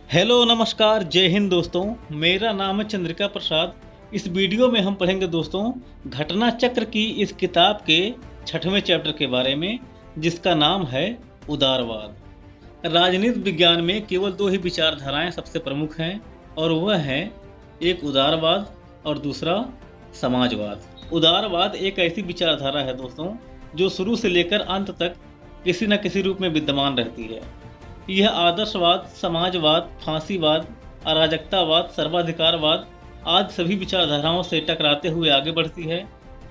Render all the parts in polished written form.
Hello नमस्कार जय हिंद दोस्तों। मेरा नाम है चंद्रिका प्रसाद। इस वीडियो में हम पढ़ेंगे दोस्तों घटना चक्र की इस किताब के 6वें चैप्टर के बारे में, जिसका नाम है उदारवाद। राजनीति विज्ञान में केवल दो ही विचारधाराएं सबसे प्रमुख हैं, और वह है एक उदारवाद और दूसरा समाजवाद। उदारवाद एक ऐसी विचारधारा है दोस्तों जो शुरू से लेकर अंत तक किसी न किसी रूप में विद्यमान रहती है। यह आदर्शवाद, समाजवाद, फांसीवाद, अराजकतावाद, सर्वाधिकारवाद आदि सभी विचारधाराओं से टकराते हुए आगे बढ़ती है,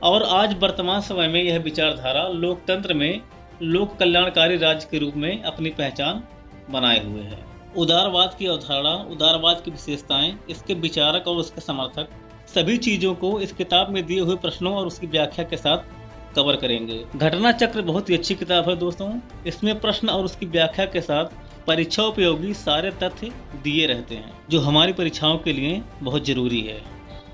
और आज वर्तमान समय में यह विचारधारा लोकतंत्र में लोक कल्याणकारी राज्य के रूप में अपनी पहचान बनाए हुए है। उदारवाद की अवधारणा, उदारवाद की विशेषताएं, इसके विचारक और उसके समर्थक, सभी चीज़ों को इस किताब में दिए हुए प्रश्नों और उसकी व्याख्या के साथ कवर करेंगे। घटना चक्र बहुत ही अच्छी किताब है दोस्तों। इसमें प्रश्न और उसकी व्याख्या के साथ परीक्षा उपयोगी सारे तथ्य दिए रहते हैं, जो हमारी परीक्षाओं के लिए बहुत जरूरी है।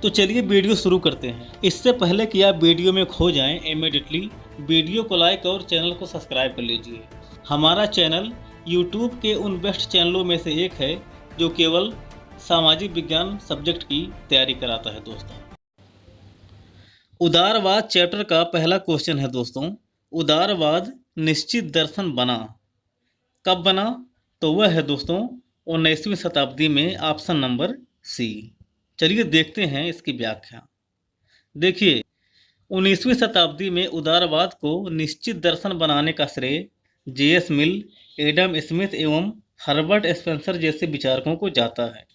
तो चलिए वीडियो शुरू करते हैं। इससे पहले कि आप वीडियो में खो जाएं, इमीडिएटली वीडियो को लाइक और चैनल को सब्सक्राइब कर लीजिए। हमारा चैनल यूट्यूब के उन बेस्ट चैनलों में से एक है जो केवल सामाजिक विज्ञान सब्जेक्ट की तैयारी कराता है दोस्तों। उदारवाद चैप्टर का पहला क्वेश्चन है दोस्तों, उदारवाद निश्चित दर्शन बना कब बना? तो वह है दोस्तों 19वीं शताब्दी में, ऑप्शन नंबर सी। चलिए देखते हैं इसकी व्याख्या। देखिए, 19वीं शताब्दी में उदारवाद को निश्चित दर्शन बनाने का श्रेय जे.एस. मिल, एडम स्मिथ एवं हर्बर्ट स्पेंसर जैसे विचारकों को जाता है।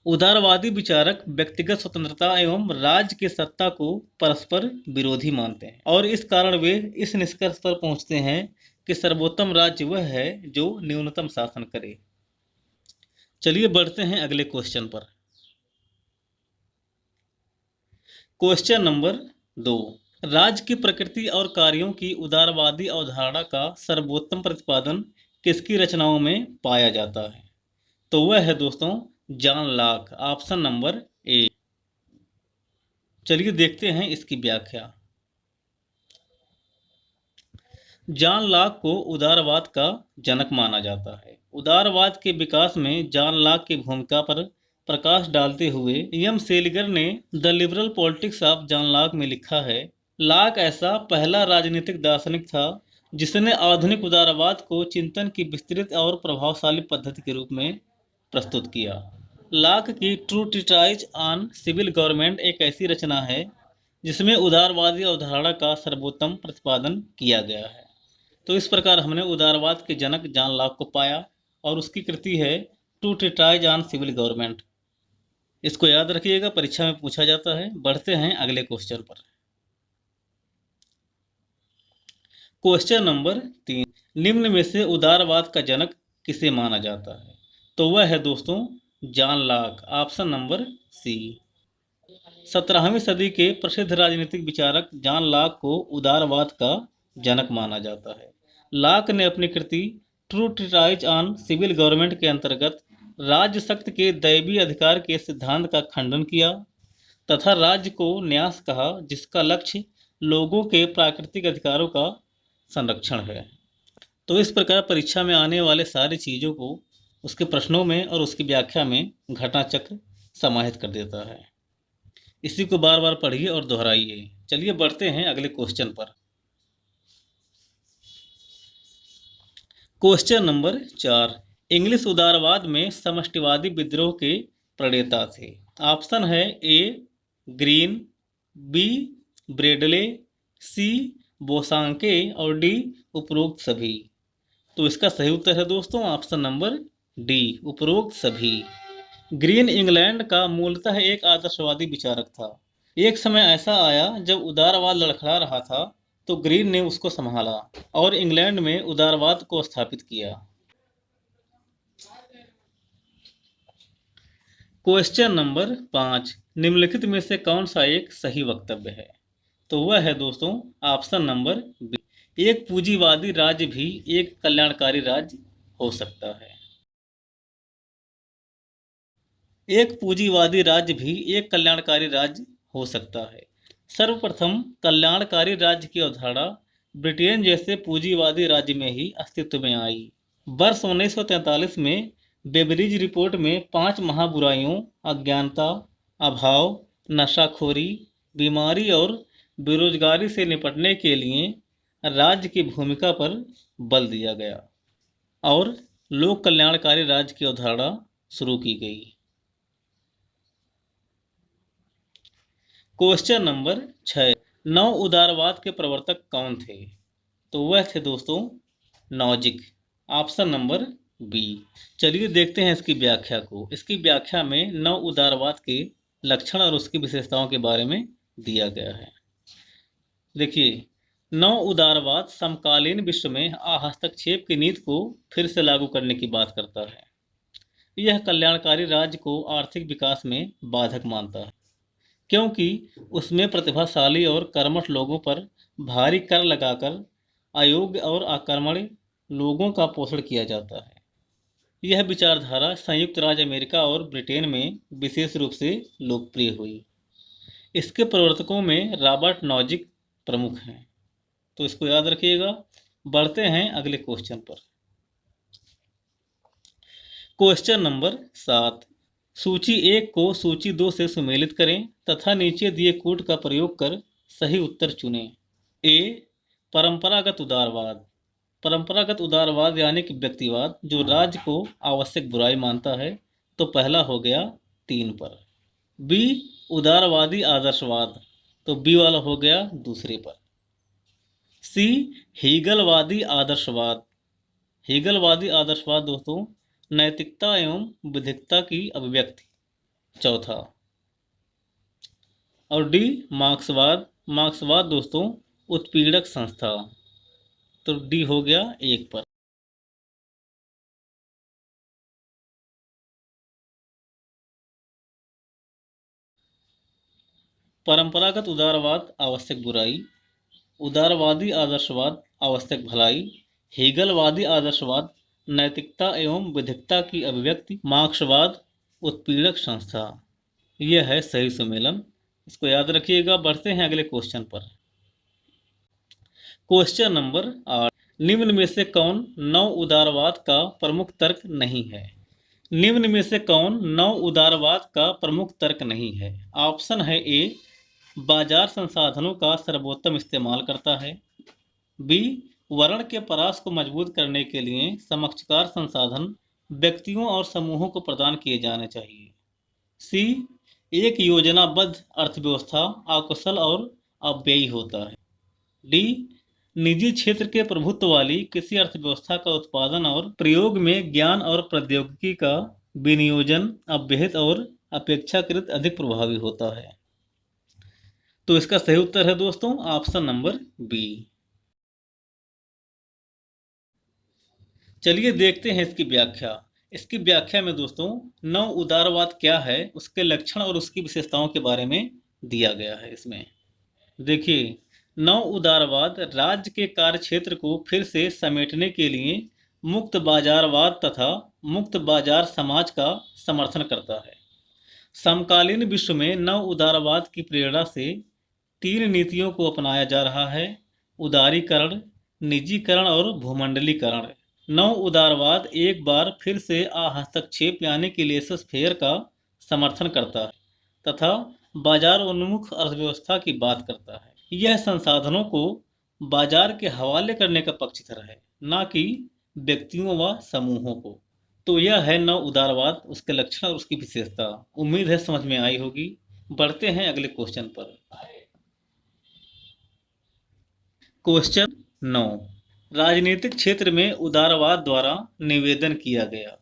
उदारवादी विचारक व्यक्तिगत स्वतंत्रता एवं राज्य की सत्ता को परस्पर विरोधी मानते हैं, और इस कारण वे इस निष्कर्ष पर पहुंचते हैं कि सर्वोत्तम राज्य वह है जो न्यूनतम शासन करे। चलिए बढ़ते हैं अगले क्वेश्चन पर। क्वेश्चन नंबर 2, राज्य की प्रकृति और कार्यों की उदारवादी अवधारणा का सर्वोत्तम प्रतिपादन किसकी रचनाओं में पाया जाता है? तो वह है दोस्तों जॉन लॉक, ऑप्शन नंबर ए। चलिए देखते हैं इसकी व्याख्या। जॉन लॉक को उदारवाद का जनक माना जाता है। उदारवाद के विकास में जॉन लॉक की भूमिका पर प्रकाश डालते हुए एम सेलिगर ने the liberal politics of John Locke में लिखा है, लॉक ऐसा पहला राजनीतिक दार्शनिक था जिसने आधुनिक उदारवाद को चिंतन की विस्तृत और प्रभावशाली पद्धति के रूप में प्रस्तुत किया। लॉक की true treatise on civil government एक ऐसी रचना है जिसमें उदारवादी अवधारणा का सर्वोत्तम प्रतिपादन किया गया है। तो इस प्रकार हमने उदारवाद के जनक जॉन लॉक को पाया, और उसकी कृति है two treatise on civil government. इसको याद रखिएगा, परीक्षा में पूछा जाता है। बढ़ते हैं अगले क्वेश्चन पर। क्वेश्चन नंबर 3, निम्न में से उदारवाद का जनक किसे माना जाता है? तो वह है दोस्तों John Locke, option number C. 17वीं सदी के प्रसिद्ध राजनीतिक विचारक जॉन लॉक को उदारवाद का जनक माना जाता है। लॉक ने अपनी कृति true treatise on civil government के अंतर्गत राज्य शक्ति के दैवीय अधिकार के सिद्धांत का खंडन किया तथा राज्य को न्यास कहा, जिसका लक्ष्य लोगों के प्राकृतिक अधिकारों का संरक्षण है। तो इस प्रकार परीक्षा में आने वाले सारी चीज़ों को उसके प्रश्नों में और उसकी व्याख्या में घटना चक्र समाहित कर देता है। इसी को बार बार पढ़िए और दोहराइए। चलिए बढ़ते हैं अगले क्वेश्चन पर। क्वेश्चन नंबर 4, इंग्लिश उदारवाद में समष्टिवादी विद्रोह के प्रणेता थे। ऑप्शन है ए ग्रीन, बी ब्रेडले, सी बोसांके और डी उपरोक्त सभी। तो इसका सही उत्तर है दोस्तों ऑप्शन नंबर डी, उपरोक्त सभी। ग्रीन इंग्लैंड का मूलतः एक आदर्शवादी विचारक था। एक समय ऐसा आया जब उदारवाद लड़खड़ा रहा था, तो ग्रीन ने उसको संभाला और इंग्लैंड में उदारवाद को स्थापित किया। क्वेश्चन नंबर 5, निम्नलिखित में से कौन सा एक सही वक्तव्य है? तो वह है दोस्तों ऑप्शन नंबर बी, एक पूंजीवादी राज्य भी एक कल्याणकारी राज्य हो सकता है। एक पूंजीवादी राज्य भी एक कल्याणकारी राज्य हो सकता है। सर्वप्रथम कल्याणकारी राज्य की अवधारणा ब्रिटेन जैसे पूंजीवादी राज्य में ही अस्तित्व में आई। वर्ष 1943 में बेबरीज रिपोर्ट में 5 महाबुराइयों अज्ञानता, अभाव, नशाखोरी, बीमारी और बेरोजगारी से निपटने के लिए राज्य की भूमिका पर बल दिया गया और लोक कल्याणकारी राज्य की अवधारणा शुरू की गई। क्वेश्चन नंबर 6, नव उदारवाद के प्रवर्तक कौन थे? तो वह थे दोस्तों नॉजिक। Option number B. चलिए देखते हैं इसकी व्याख्या को। इसकी व्याख्या में नव उदारवाद के लक्षण और उसकी विशेषताओं के बारे में दिया गया है। देखिए, नव उदारवाद समकालीन विश्व में हस्तक्षेप की नीति को फिर से लागू करने की बात करता है। यह कल्याणकारी राज्य को आर्थिक विकास में बाधक मानता है, क्योंकि उसमें प्रतिभाशाली और कर्मठ लोगों पर भारी कर लगाकर अयोग्य और आक्रमणी लोगों का पोषण किया जाता है। यह विचारधारा संयुक्त राज्य अमेरिका और ब्रिटेन में विशेष रूप से लोकप्रिय हुई। इसके प्रवर्तकों में रॉबर्ट नॉजिक प्रमुख हैं, तो इसको याद रखिएगा। बढ़ते हैं अगले क्वेश्चन पर। क्वेश्चन नंबर 7, सूची 1 को सूची 2 से सुमेलित करें तथा नीचे दिए कूट का प्रयोग कर सही उत्तर चुनें। ए, परंपरागत उदारवाद। परंपरागत उदारवाद यानी कि व्यक्तिवाद जो राज्य को आवश्यक बुराई मानता है, तो पहला हो गया 3 पर। बी, उदारवादी आदर्शवाद, तो बी वाला हो गया दूसरे पर। सी, हीगलवादी आदर्शवाद। हीगलवादी आदर्शवाद दोस्तों नैतिकता एवं विधिकता की अभिव्यक्ति, चौथा। और डी, मार्क्सवाद। मार्क्सवाद दोस्तों उत्पीड़क संस्था, तो डी हो गया 1 पर। परंपरागत उदारवाद आवश्यक बुराई, उदारवादी आदर्शवाद आवश्यक भलाई, हेगलवादी आदर्शवाद नैतिकता एवं विधिकता की अभिव्यक्ति, मार्क्सवाद उत्पीड़क संस्था। यह है सही सुमेलन, इसको याद रखिएगा। बढ़ते हैं अगले क्वेश्चन पर। क्वेश्चन नंबर 8, निम्न में से कौन नव उदारवाद का प्रमुख तर्क नहीं है? निम्न में से कौन नव उदारवाद का प्रमुख तर्क नहीं है? ऑप्शन है ए, बाजार संसाधनों का सर्वोत्तम इस्तेमाल करता है। बी, वर्ण के परास को मजबूत करने के लिए समक्षकार संसाधन व्यक्तियों और समूहों को प्रदान किए जाने चाहिए। सी, एक योजनाबद्ध अर्थव्यवस्था अकुशल और अव्ययी होता है। डी, निजी क्षेत्र के प्रभुत्व वाली किसी अर्थव्यवस्था का उत्पादन और प्रयोग में ज्ञान और प्रौद्योगिकी का विनियोजन अव्यहित और अपेक्षाकृत अधिक प्रभावी होता है। तो इसका सही उत्तर है दोस्तों ऑप्शन नंबर बी। चलिए देखते हैं इसकी व्याख्या। इसकी व्याख्या में दोस्तों नव उदारवाद क्या है, उसके लक्षण और उसकी विशेषताओं के बारे में दिया गया है। इसमें देखिए, नव उदारवाद राज्य के कार्य क्षेत्र को फिर से समेटने के लिए मुक्त बाजारवाद तथा मुक्त बाजार समाज का समर्थन करता है। समकालीन विश्व में नव उदारवाद की प्रेरणा से 3 नीतियों को अपनाया जा रहा है: उदारीकरण, निजीकरण और भूमंडलीकरण। नव उदारवाद एक बार फिर से हस्तक्षेप यानी कि लेसस फेयर का समर्थन करता है तथा बाजार उन्मुख अर्थव्यवस्था की बात करता है। यह संसाधनों को बाजार के हवाले करने का पक्षधर है, न कि व्यक्तियों व समूहों को। तो यह है नव उदारवाद, उसके लक्षण और उसकी विशेषता। उम्मीद है समझ में आई होगी। बढ़ते हैं अगले क्वेश्चन पर। क्वेश्चन 9, राजनीतिक क्षेत्र में उदारवाद द्वारा निवेदन किया गया।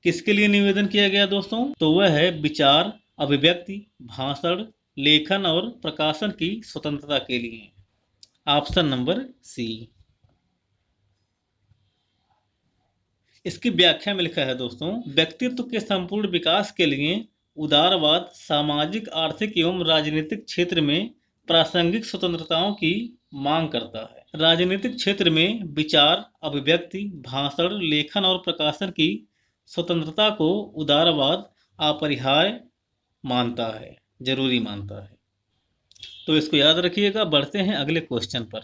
किसके लिए निवेदन किया गया दोस्तों? तो वह है विचार, अभिव्यक्ति, भाषण, लेखन और प्रकाशन की स्वतंत्रता के लिए। Option number C. इसकी व्याख्या में लिखा है दोस्तों, व्यक्तित्व के संपूर्ण विकास के लिए उदारवाद सामाजिक, आर्थिक एवं राजनीतिक क्षेत्र में प्रासंगिक स्वतंत्रताओं की मांग करता है। राजनीतिक क्षेत्र में विचार, अभिव्यक्ति, भाषण, लेखन और प्रकाशन की स्वतंत्रता को उदारवाद अपरिहार्य मानता है, जरूरी मानता है। तो इसको याद रखिएगा। बढ़ते हैं अगले क्वेश्चन पर।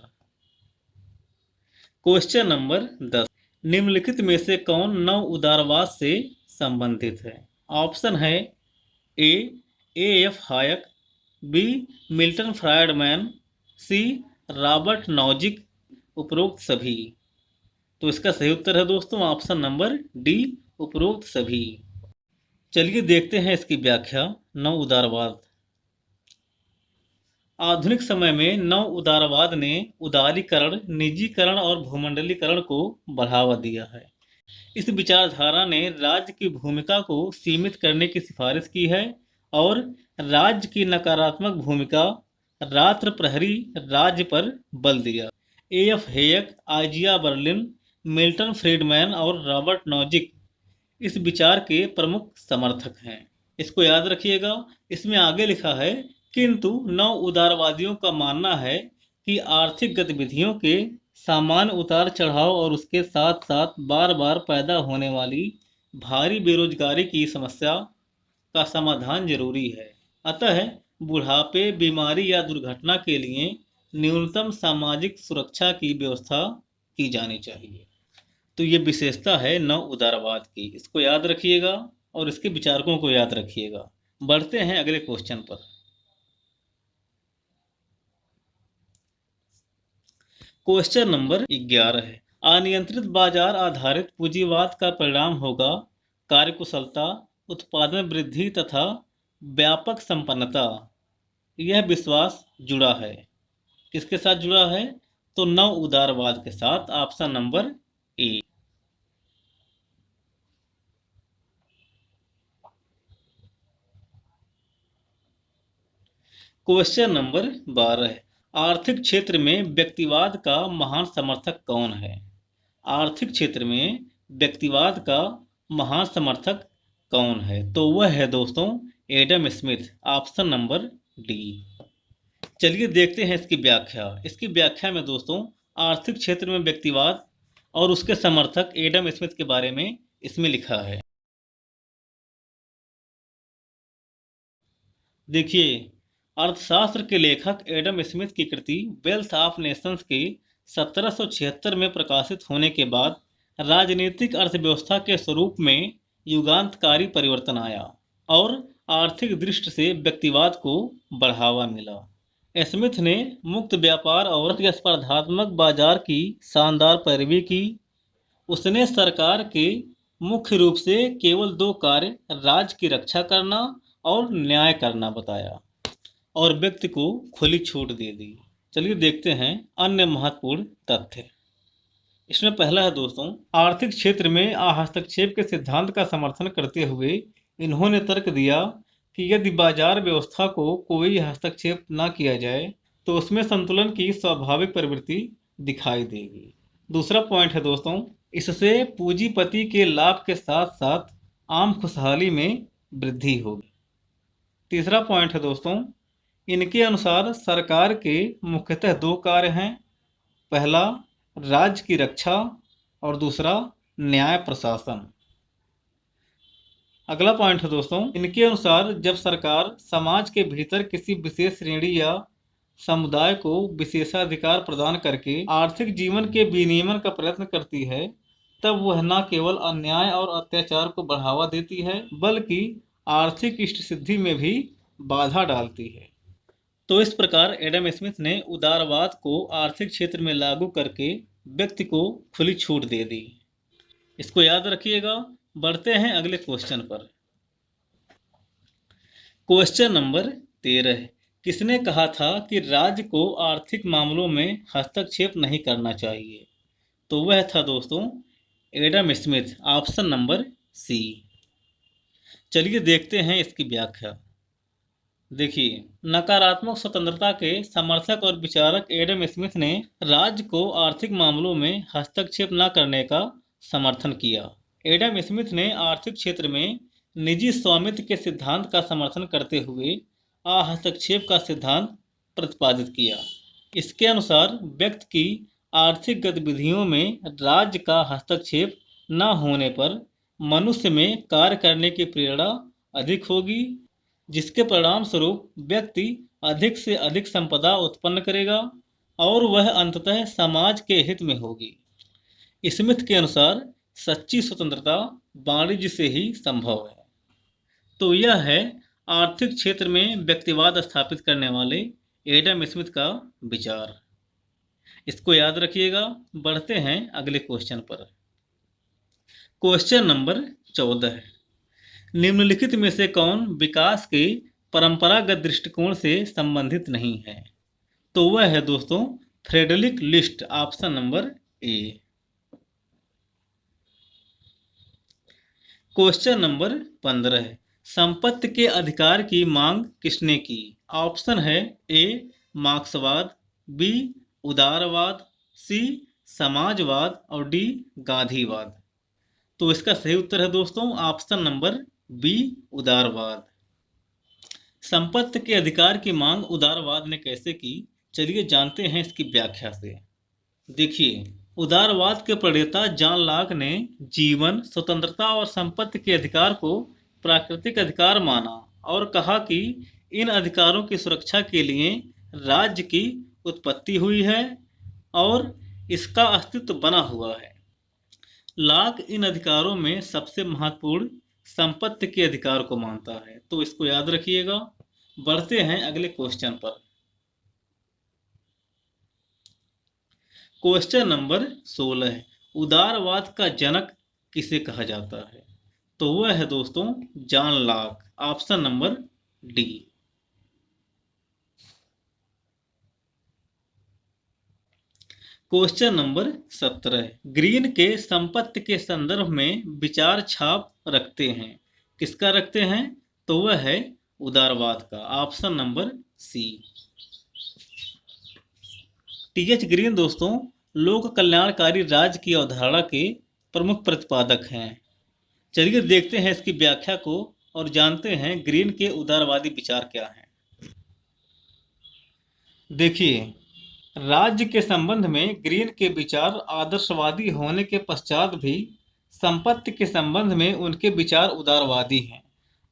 क्वेश्चन नंबर 10, निम्नलिखित में से कौन नव उदारवाद से संबंधित है। ऑप्शन है A F Hayek, B Milton Friedman, C Robert Nozick, उपरोक्त सभी। तो इसका सही उत्तर है दोस्तों ऑप्शन नंबर डी, उपरोक्त सभी। चलिए देखते हैं इसकी व्याख्या। नव उदारवाद। आधुनिक समय में नव उदारवाद ने उदारीकरण, निजीकरण और भूमंडलीकरण को बढ़ावा दिया है। इस विचारधारा ने राज्य की भूमिका को सीमित करने की सिफारिश की है और राज्य की नकारात्मक भूमिका, रात्र प्रहरी राज्य पर बल दिया। F Hayek, Isaiah Berlin, Milton Friedman और रॉबर्ट नॉजिक इस विचार के प्रमुख समर्थक हैं। इसको याद रखिएगा। इसमें आगे लिखा है, किंतु नव उदारवादियों का मानना है कि आर्थिक गतिविधियों के सामान्य उतार चढ़ाव और उसके साथ साथ बार बार पैदा होने वाली भारी बेरोजगारी की समस्या का समाधान जरूरी है। अतः बुढ़ापे, बीमारी या दुर्घटना के लिए न्यूनतम सामाजिक सुरक्षा की व्यवस्था की जानी चाहिए। तो ये विशेषता है नव उदारवाद की। इसको याद रखिएगा और इसके विचारकों को याद रखिएगा। बढ़ते हैं अगले क्वेश्चन पर। क्वेश्चन नंबर 11 है, अनियंत्रित बाजार आधारित पूंजीवाद का परिणाम होगा कार्यकुशलता, उत्पादन वृद्धि तथा व्यापक संपन्नता। यह विश्वास जुड़ा है, किसके साथ जुड़ा है? तो नव उदारवाद के साथ। Option number A. Question number 12 है, आर्थिक क्षेत्र में व्यक्तिवाद का महान समर्थक कौन है? आर्थिक क्षेत्र में व्यक्तिवाद का महान समर्थक कौन है? तो वह है दोस्तों Adam Smith. Option number D. चलिए देखते हैं इसकी व्याख्या। इसकी व्याख्या में दोस्तों आर्थिक क्षेत्र में व्यक्तिवाद और उसके समर्थक एडम स्मिथ के बारे में इसमें लिखा है। देखिए, अर्थशास्त्र के लेखक एडम स्मिथ की कृति वेल्थ ऑफ नेशंस के 1776 में प्रकाशित होने के बाद राजनीतिक अर्थव्यवस्था के स्वरूप में युगांतकारी परिवर्तन आया और आर्थिक दृष्टि से व्यक्तिवाद को बढ़ावा मिला। स्मिथ ने मुक्त व्यापार और प्रतिस्पर्धात्मक बाजार की शानदार पैरवी की। उसने सरकार के मुख्य रूप से केवल दो कार्य, राज्य की रक्षा करना और न्याय करना बताया और व्यक्ति को खुली छूट दे दी। चलिए देखते हैं अन्य महत्वपूर्ण तथ्य। इसमें पहला है दोस्तों, आर्थिक क्षेत्र में हस्तक्षेप के सिद्धांत का समर्थन करते हुए इन्होंने तर्क दिया कि यदि बाजार व्यवस्था को कोई हस्तक्षेप न किया जाए तो उसमें संतुलन की स्वाभाविक प्रवृत्ति दिखाई देगी। दूसरा पॉइंट है दोस्तों, इससे पूंजीपति के लाभ के साथ साथ आम खुशहाली में वृद्धि होगी। तीसरा पॉइंट है दोस्तों, इनके अनुसार सरकार के मुख्यतः दो कार्य हैं, पहला राज्य की रक्षा और दूसरा न्याय प्रशासन। अगला पॉइंट है दोस्तों, इनके अनुसार जब सरकार समाज के भीतर किसी विशेष श्रेणी या समुदाय को विशेषाधिकार प्रदान करके आर्थिक जीवन के विनियमन का प्रयत्न करती है, तब वह न केवल अन्याय और अत्याचार को बढ़ावा देती है बल्कि आर्थिक इष्ट सिद्धि में भी बाधा डालती है। तो इस प्रकार एडम स्मिथ ने उदारवाद को आर्थिक क्षेत्र में लागू करके व्यक्ति को खुली छूट दे दी। इसको याद रखिएगा। बढ़ते हैं अगले क्वेश्चन पर। क्वेश्चन नंबर 13 है, किसने कहा था कि राज्य को आर्थिक मामलों में हस्तक्षेप नहीं करना चाहिए? तो वह था दोस्तों Adam Smith. Option number C. चलिए देखते हैं इसकी व्याख्या। देखिए, नकारात्मक स्वतंत्रता के समर्थक और विचारक एडम स्मिथ ने राज्य को आर्थिक मामलों में हस्तक्षेप न करने का समर्थन किया। एडम स्मिथ ने आर्थिक क्षेत्र में निजी स्वामित्व के सिद्धांत का समर्थन करते हुए हस्तक्षेप का सिद्धांत प्रतिपादित किया। इसके अनुसार व्यक्ति की आर्थिक गतिविधियों में राज्य का हस्तक्षेप न होने पर मनुष्य में कार्य करने की प्रेरणा अधिक होगी, जिसके परिणाम स्वरूप व्यक्ति अधिक से अधिक संपदा उत्पन्न करेगा और वह अंततः समाज के हित में होगी। स्मिथ के अनुसार सच्ची स्वतंत्रता वाणिज्य से ही संभव है। तो यह है आर्थिक क्षेत्र में व्यक्तिवाद स्थापित करने वाले एडम स्मिथ का विचार। इसको याद रखिएगा। बढ़ते हैं अगले क्वेश्चन पर। Question number 14। निम्नलिखित में से कौन विकास के परंपरागत दृष्टिकोण से संबंधित नहीं है? तो वह है दोस्तों Friedrich List, option number A. Question number 15। संपत्ति के अधिकार की मांग किसने की? ऑप्शन है ए मार्क्सवाद, बी उदारवाद, सी समाजवाद और डी गांधीवाद। तो इसका सही उत्तर है दोस्तों ऑप्शन नंबर बी उदारवाद। संपत्ति के अधिकार की मांग उदारवाद ने कैसे की? चलिए जानते हैं इसकी व्याख्या से। देखिए, उदारवाद के प्रणेता जॉन लॉक ने जीवन, स्वतंत्रता और संपत्ति के अधिकार को प्राकृतिक अधिकार माना और कहा कि इन अधिकारों की सुरक्षा के लिए राज्य की उत्पत्ति हुई है और इसका अस्तित्व बना हुआ है। लॉक इन अधिकारों में सबसे महत्वपूर्ण संपत्ति के अधिकार को मानता है। तो इसको याद रखिएगा। बढ़ते हैं अगले क्वेश्चन पर। Question number 16। उदारवाद का जनक किसे कहा जाता है? तो वह है दोस्तों John Locke, option number D. Question number 17। Green के संपत्ति के संदर्भ में विचार छाप रखते हैं। किसका रखते हैं? तो वह है उदारवाद का, option number C. T H Green दोस्तों लोक कल्याणकारी राज्य की अवधारणा के प्रमुख प्रतिपादक हैं। चलिए देखते हैं इसकी व्याख्या को और जानते हैं ग्रीन के उदारवादी विचार क्या हैं। देखिए, राज्य के संबंध में ग्रीन के विचार आदर्शवादी होने के पश्चात भी संपत्ति के संबंध में उनके विचार उदारवादी हैं।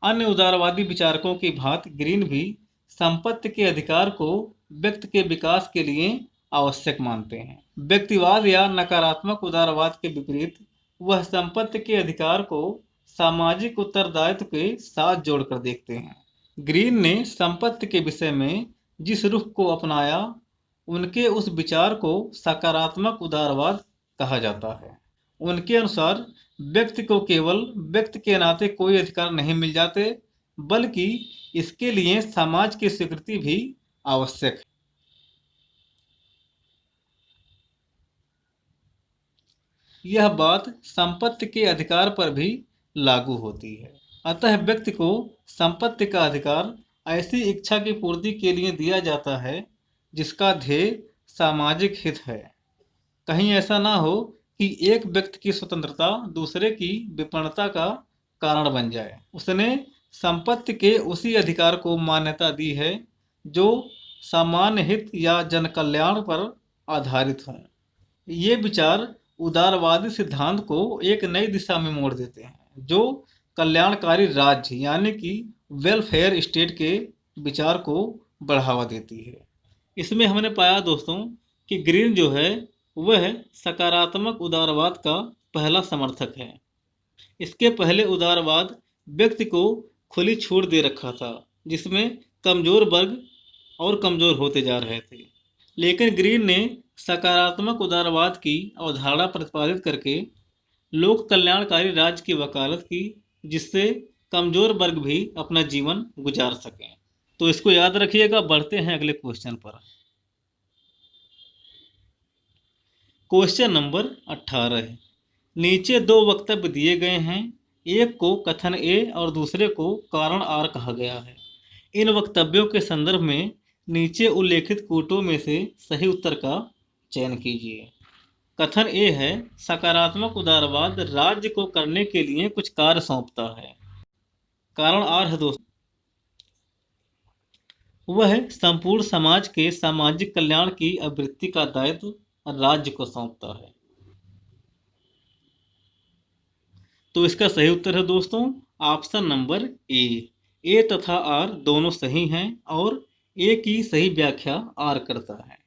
अन्य उदारवादी विचारकों की भांति ग्रीन भी संपत्ति के अधिकार को व्यक्ति के विकास के लिए आवश्यक मानते हैं। व्यक्तिवाद या नकारात्मक उदारवाद के विपरीत वह संपत्ति के अधिकार को सामाजिक उत्तरदायित्व के साथ जोड़कर देखते हैं। ग्रीन ने संपत्ति के विषय में जिस रुख को अपनाया उनके उस विचार को सकारात्मक उदारवाद कहा जाता है। उनके अनुसार व्यक्ति को केवल व्यक्ति के नाते कोई अधिकार नहीं मिल जाते, बल्कि इसके लिए समाज की स्वीकृति भी आवश्यक है। यह बात संपत्ति के अधिकार पर भी लागू होती है। अतः व्यक्ति को संपत्ति का अधिकार ऐसी इच्छा की पूर्ति के लिए दिया जाता है जिसका ध्येय सामाजिक हित है। कहीं ऐसा ना हो कि एक व्यक्ति की स्वतंत्रता दूसरे की विपन्नता का कारण बन जाए। उसने संपत्ति के उसी अधिकार को मान्यता दी है जो सामान्य हित या जन कल्याण पर आधारित हों। ये विचार उदारवादी सिद्धांत को एक नई दिशा में मोड़ देते हैं, जो कल्याणकारी राज्य यानी कि वेलफेयर स्टेट के विचार को बढ़ावा देती है। इसमें हमने पाया दोस्तों कि ग्रीन जो है वह सकारात्मक उदारवाद का पहला समर्थक है। इसके पहले उदारवाद व्यक्ति को खुली छूट दे रखा था, जिसमें कमजोर वर्ग और कमजोर होते जा रहे थे। लेकिन ग्रीन ने सकारात्मक उदारवाद की अवधारणा प्रतिपादित करके लोक कल्याणकारी राज्य की वकालत की, जिससे कमजोर वर्ग भी अपना जीवन गुजार सकें। तो इसको याद रखिएगा। बढ़ते हैं अगले क्वेश्चन पर। Question number 18। नीचे दो वक्तव्य दिए गए हैं, एक को कथन ए और दूसरे को कारण आर कहा गया है। इन वक्तव्यों के संदर्भ में नीचे उल्लेखित कूटों में से सही उत्तर का चयन कीजिए। कथन ए है, सकारात्मक उदारवाद राज्य को करने के लिए कुछ कार्य सौंपता है। कारण आर है दोस्तों, वह संपूर्ण समाज के सामाजिक कल्याण की आवृत्ति का दायित्व राज्य को सौंपता है। तो इसका सही उत्तर है दोस्तों ऑप्शन नंबर ए। ए तथा आर दोनों सही हैं और ए की सही व्याख्या आर करता है।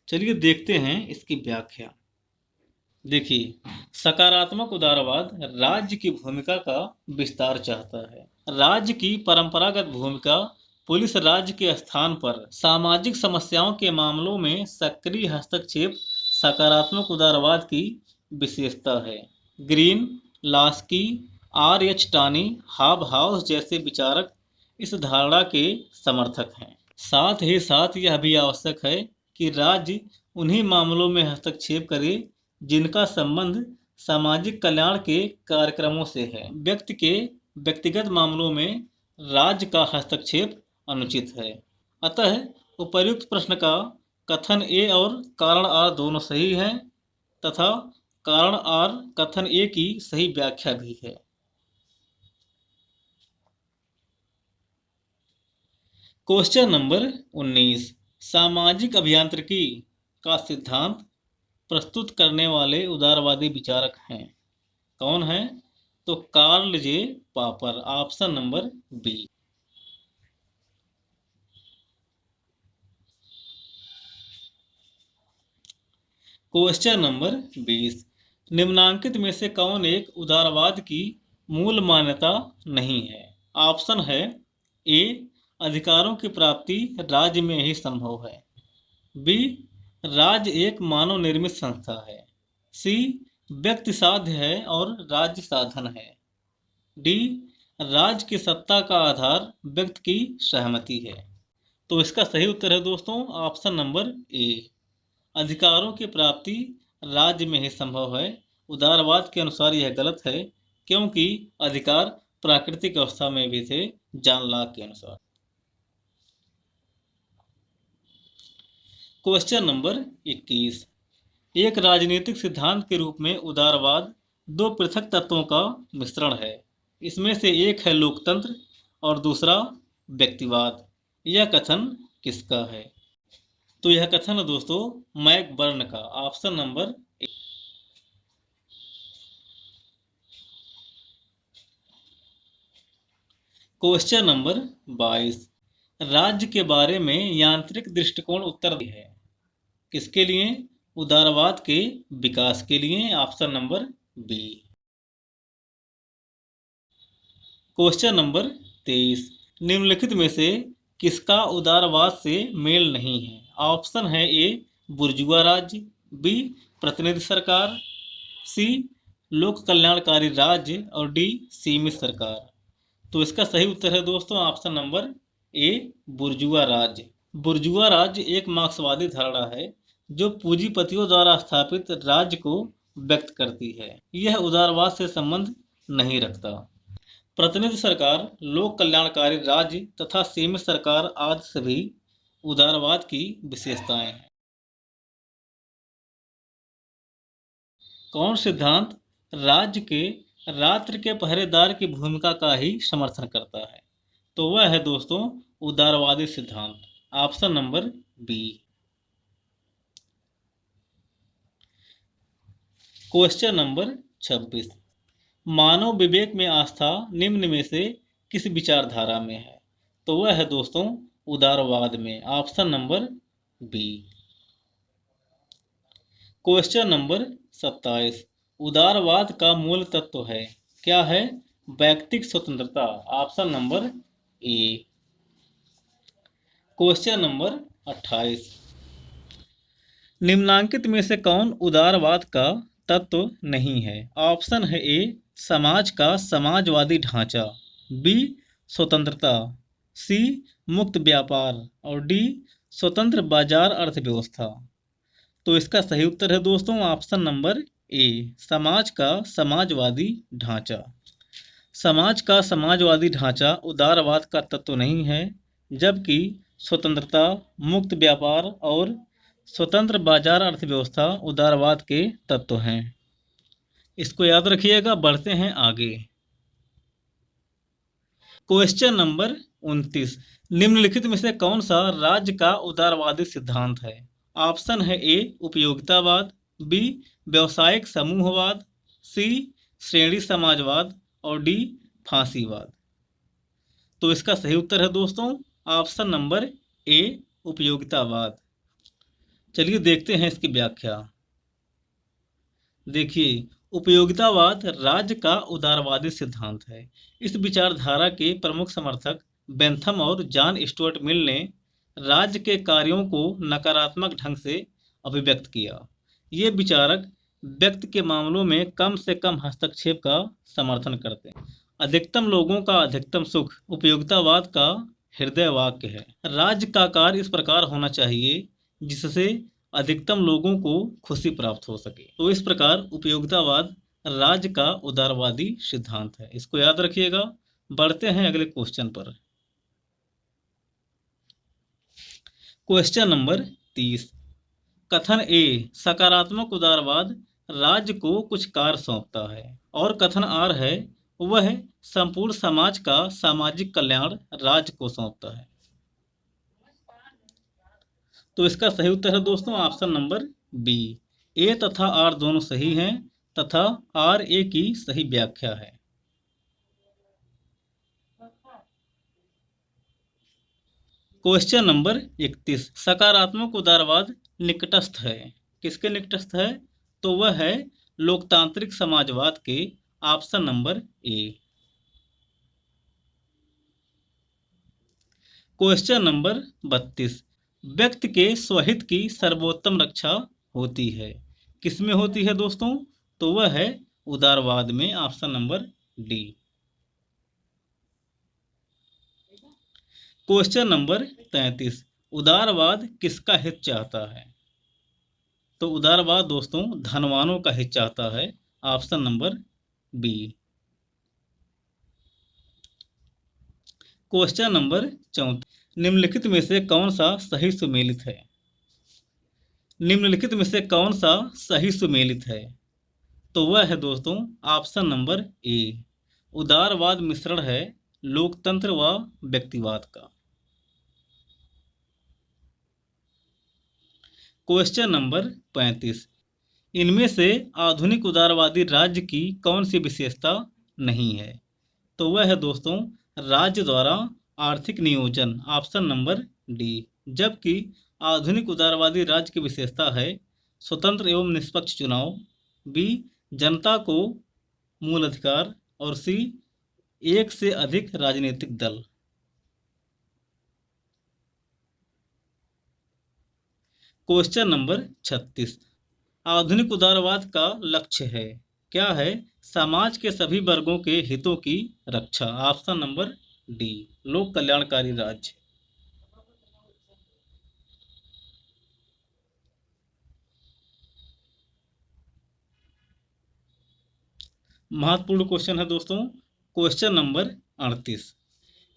चलिए देखते हैं इसकी व्याख्या। देखिए, सकारात्मक उदारवाद राज्य की भूमिका का विस्तार चाहता है। राज्य की परंपरागत भूमिका पुलिस राज्य के स्थान पर सामाजिक समस्याओं के मामलों में सक्रिय हस्तक्षेप सकारात्मक उदारवाद की विशेषता है। Green, Laski, R.H. टानी, हाब हाउस जैसे विचारक इस धारणा के समर्थक हैं। साथ ही साथ यह भी आवश्यक है कि राज्य उन्हीं मामलों में हस्तक्षेप करे जिनका संबंध सामाजिक कल्याण के कार्यक्रमों से है। व्यक्ति के व्यक्तिगत मामलों में राज्य का हस्तक्षेप अनुचित है। अतः उपर्युक्त प्रश्न का कथन ए और कारण आर दोनों सही है तथा कारण आर कथन ए की सही व्याख्या भी है। क्वेश्चन नंबर 19, सामाजिक अभियांत्रिकी का सिद्धांत प्रस्तुत करने वाले उदारवादी विचारक हैं। कौन है? तो Karl J Popper, option number B. Question number 20, निम्नांकित में से कौन एक उदारवाद की मूल मान्यता नहीं है? ऑप्शन है ए, अधिकारों की प्राप्ति राज्य में ही संभव है। बी, राज्य एक मानव निर्मित संस्था है। सी, व्यक्ति साध्य है और राज्य साधन है। डी, राज्य की सत्ता का आधार व्यक्ति की सहमति है। तो इसका सही उत्तर है दोस्तों ऑप्शन नंबर ए, अधिकारों की प्राप्ति राज्य में ही संभव है। उदारवाद के अनुसार यह गलत है क्योंकि अधिकार प्राकृतिक अवस्था में भी थे, जॉन लॉक के अनुसार। क्वेश्चन नंबर 21, एक राजनीतिक सिद्धांत के रूप में उदारवाद दो पृथक तत्वों का मिश्रण है। इसमें से एक है लोकतंत्र और दूसरा व्यक्तिवाद। यह कथन किसका है? तो यह कथन है दोस्तों मैकबर्न का, option number A. Question number 22, राज्य के बारे में यांत्रिक दृष्टिकोण उत्तरदायी है। किसके लिए? उदारवाद के विकास के लिए, option number B. Question number 23, निम्नलिखित में से किसका उदारवाद से मेल नहीं है? ऑप्शन है ए, बुर्जुआ राज्य, बी, प्रतिनिधि सरकार, सी, लोक कल्याणकारी राज्य और डी, सीमित सरकार। तो इसका सही उत्तर है दोस्तों ऑप्शन नंबर ए, बुर्जुआ राज्य। बुर्जुआ राज्य एक मार्क्सवादी धारणा है जो पूंजीपतियों द्वारा स्थापित राज्य को व्यक्त करती है। यह उदारवाद से संबंध नहीं रखता। प्रतिनिधि सरकार, लोक कल्याणकारी राज्य तथा सीमित सरकार आदि सभी उदारवाद की विशेषताएं हैं। कौन सिद्धांत राज्य के रात्रि के पहरेदार की भूमिका का ही समर्थन करता है? तो वह है दोस्तों उदारवादी सिद्धांत, option number B. Question number 26, मानव विवेक में आस्था निम्न में से किस विचारधारा में है? तो वह है दोस्तों उदारवाद में, option number B. Question number 27, उदारवाद का मूल तत्व है, क्या है? व्यक्तिक स्वतंत्रता, option number A. Question number 28, निम्नांकित में से कौन उदारवाद का तत्व नहीं है? ऑप्शन है ए, समाज का समाजवादी ढांचा, बी, स्वतंत्रता, सी, मुक्त व्यापार और डी, स्वतंत्र बाजार अर्थव्यवस्था। तो इसका सही उत्तर है दोस्तों ऑप्शन नंबर ए, समाज का समाजवादी ढांचा। समाज का समाजवादी ढांचा उदारवाद का तत्व नहीं है, जबकि स्वतंत्रता, मुक्त व्यापार और स्वतंत्र बाजार अर्थव्यवस्था उदारवाद के तत्व हैं। इसको याद रखिएगा। बढ़ते हैं आगे। क्वेश्चन नंबर 29, निम्नलिखित में से कौन सा राज्य का उदारवादी सिद्धांत है? ऑप्शन है ए, उपयोगितावाद, बी, व्यवसायिक समूहवाद, सी, श्रेणी समाजवाद और डी, फांसीवाद। तो इसका सही उत्तर है दोस्तों ऑप्शन नंबर ए, उपयोगितावाद। चलिए देखते हैं इसकी व्याख्या। देखिए, उपयोगितावाद राज्य का उदारवादी सिद्धांत है। इस विचारधारा के प्रमुख समर्थक बेंथम और जॉन स्टुअर्ट मिल ने राज्य के कार्यों को नकारात्मक ढंग से अभिव्यक्त किया। ये विचारक व्यक्ति के मामलों में कम से कम हस्तक्षेप का समर्थन करते हैं। अधिकतम लोगों का अधिकतम सुख उपयोगितावाद का हृदय वाक्य है। राज्य का कार्य इस प्रकार होना चाहिए जिससे अधिकतम लोगों को खुशी प्राप्त हो सके। तो इस प्रकार उपयोगितावाद राज्य का उदारवादी सिद्धांत है। इसको याद रखिएगा। बढ़ते हैं अगले क्वेश्चन पर। Question number 30। कथन ए, सकारात्मक उदारवाद राज्य को कुछ कार्य सौंपता है। और कथन आर है, वह संपूर्ण समाज का सामाजिक कल्याण राज्य को सौंपता है। तो इसका सही उत्तर है दोस्तों ऑप्शन नंबर बी। ए तथा आर दोनों सही हैं तथा आर ए की सही व्याख्या है। Question number 31। सकारात्मक उदारवाद निकटस्थ है। किसके निकटस्थ है? तो वह है लोकतांत्रिक समाजवाद के। Option number A. Question number 32। व्यक्ति के स्वहित की सर्वोत्तम रक्षा होती है। किसमें होती है दोस्तों? तो वह है उदारवाद में। Option number D. Question number 33। उदारवाद किसका हित चाहता है? तो उदारवाद दोस्तों धनवानों का हित चाहता है। Option number B. Question number 34। निम्नलिखित में से कौन सा सही सुमेलित है? निम्नलिखित में से कौन सा सही सुमेलित है? तो वह है दोस्तों ऑप्शन नंबर ए। उदारवाद मिश्रण है लोकतंत्र व व्यक्तिवाद का। Question number 35। इनमें से आधुनिक उदारवादी राज्य की कौन सी विशेषता नहीं है? तो वह है दोस्तों राज्य द्वारा आर्थिक नियोजन। Option number D. जबकि आधुनिक उदारवादी राज्य की विशेषता है स्वतंत्र एवं निष्पक्ष चुनाव, बी जनता को मूल अधिकार और सी एक से अधिक राजनीतिक दल। Question number 36। आधुनिक उदारवाद का लक्ष्य है क्या है? समाज के सभी वर्गों के हितों की रक्षा। Option number D. लोक कल्याणकारी राज्य। महत्वपूर्ण क्वेश्चन है दोस्तों। Question number 38।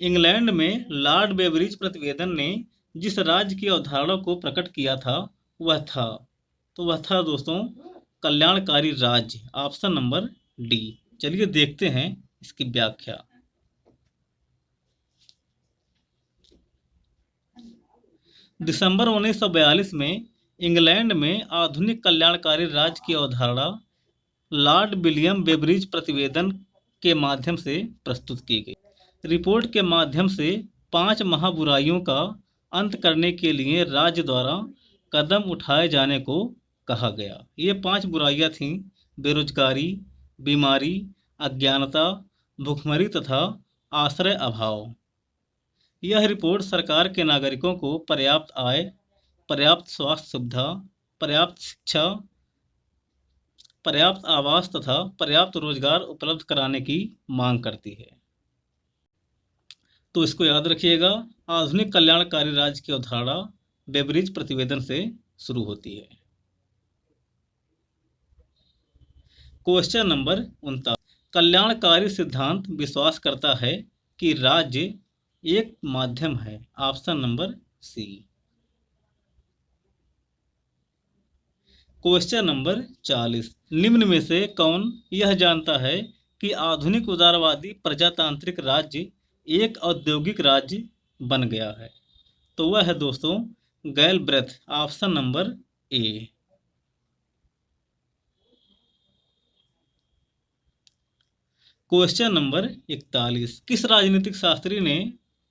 इंग्लैंड में लॉर्ड बेवरिज प्रतिवेदन ने जिस राज्य की अवधारणा को प्रकट किया था वह था, तो वह था दोस्तों कल्याणकारी राज्य। Option number D. चलिए देखते हैं इसकी व्याख्या। दिसंबर 1942 में इंग्लैंड में आधुनिक कल्याणकारी राज्य की अवधारणा लॉर्ड विलियम बेवरिज प्रतिवेदन के माध्यम से प्रस्तुत की गई। रिपोर्ट के माध्यम से 5 महाबुराइयों का अंत करने के लिए राज्य द्वारा कदम उठाए जाने को कहा गया। ये 5 बुराइयां थीं बेरोजगारी, बीमारी, अज्ञानता, भुखमरी तथा आश्रय अभाव। यह रिपोर्ट सरकार के नागरिकों को पर्याप्त आय, पर्याप्त स्वास्थ्य सुविधा, पर्याप्त शिक्षा, पर्याप्त आवास तथा पर्याप्त रोजगार उपलब्ध कराने की मांग करती है। तो इसको याद रखिएगा। आधुनिक कल्याणकारी राज्य की अवधारणा बेवरिज प्रतिवेदन से शुरू होती है। Question number 49। कल्याणकारी सिद्धांत विश्वास करता है कि राज्य एक माध्यम है। Option number C. Question number 40। निम्न में से कौन यह जानता है कि आधुनिक उदारवादी प्रजातांत्रिक राज्य एक औद्योगिक राज्य बन गया है? तो वह है दोस्तों गैलब्रेथ। Option number A. Question number 41। किस राजनीतिक शास्त्री ने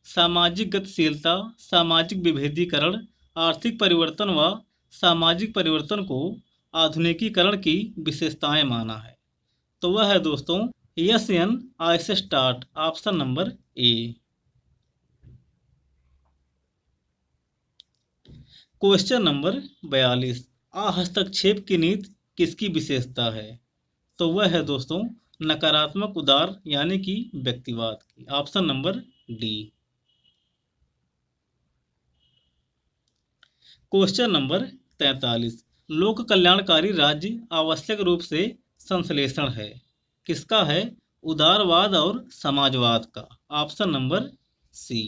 सामाजिक गतिशीलता, सामाजिक विभेदीकरण, आर्थिक परिवर्तन व सामाजिक परिवर्तन को आधुनिकीकरण की विशेषताएं माना है? तो वह है दोस्तों S N Eisenstadt, option number A. Question number 42, हस्तक्षेप की नीति किसकी विशेषता है? तो वह है दोस्तों नकारात्मक उदार यानी कि व्यक्तिवाद की, option number D. Question number 43, लोक कल्याणकारी राज्य आवश्यक रूप से संश्लेषण है, किसका है? उदारवाद और समाजवाद का, option number C.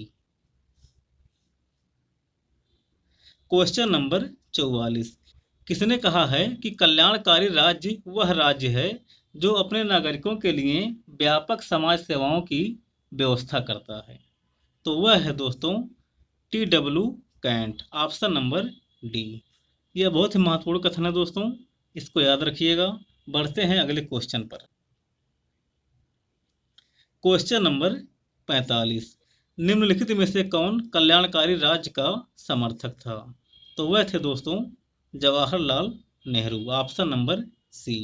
Question number 44, किसने कहा है कि कल्याणकारी राज्य वह राज्य है जो अपने नागरिकों के लिए व्यापक समाज सेवाओं की व्यवस्था करता है? तो वह है दोस्तों TW Kant, option number D. यह बहुत ही महत्वपूर्ण कथन है दोस्तों, इसको याद रखिएगा। बढ़ते हैं अगले क्वेश्चन पर। क्वेश्चन नंबर 45, निम्नलिखित में से कौन कल्याणकारी राज्य का समर्थक था? तो वह थे दोस्तों Jawaharlal Nehru, option number C.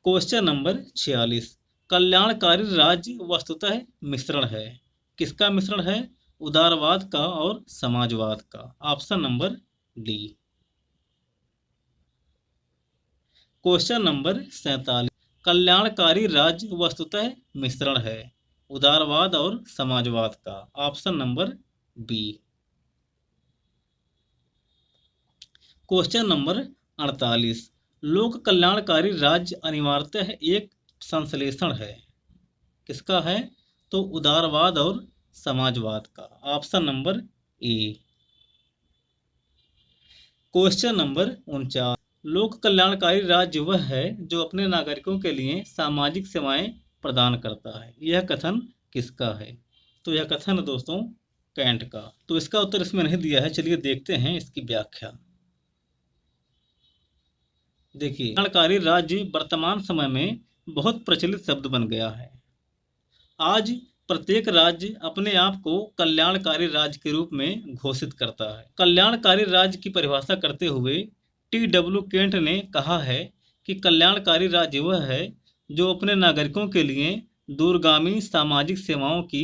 Question number 46, कल्याणकारी राज्य वस्तुतः मिश्रण है, किसका मिश्रण है? उदारवाद का और समाजवाद का, option number D. Question number 47, कल्याणकारी राज्य वस्तुतः मिश्रण है, उदारवाद और समाजवाद का, option number B. Question number 48, लोक कल्याणकारी राज्य अनिवार्यतः एक संश्लेषण है, किसका है? तो उदारवाद और समाजवाद का, option number A. Question number 49, लोक कल्याणकारी राज्य वह है जो अपने नागरिकों के लिए सामाजिक सेवाएं प्रदान करता है, यह कथन किसका है? तो यह कथन है दोस्तों कैंट का। तो इसका उत्तर इसमें नहीं दिया है, चलिए देखते हैं इसकी व्याख्या। देखिए, कल्याणकारी राज्य वर्तमान समय में बहुत प्रचलित शब्द बन गया है। आज प्रत्येक राज्य अपने आप को कल्याणकारी राज्य के रूप में घोषित करता है। कल्याणकारी राज्य की परिभाषा करते हुए TW केंट ने कहा है कि कल्याणकारी राज्य वह है जो अपने नागरिकों के लिए दूरगामी सामाजिक सेवाओं की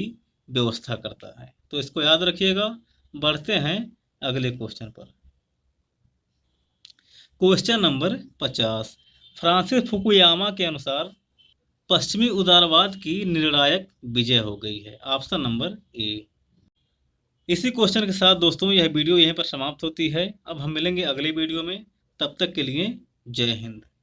व्यवस्था करता है। तो इसको याद रखिएगा। बढ़ते हैं अगले क्वेश्चन पर। क्वेश्चन नंबर 50, फ्रांसिस फुकुयामा के अनुसार पश्चिमी उदारवाद की निर्णायक विजय हो गई है, ऑप्शन नंबर ए। इसी क्वेश्चन के साथ दोस्तों यह वीडियो यहीं पर समाप्त होती है। अब हम मिलेंगे अगले वीडियो में, तब तक के लिए जय हिंद।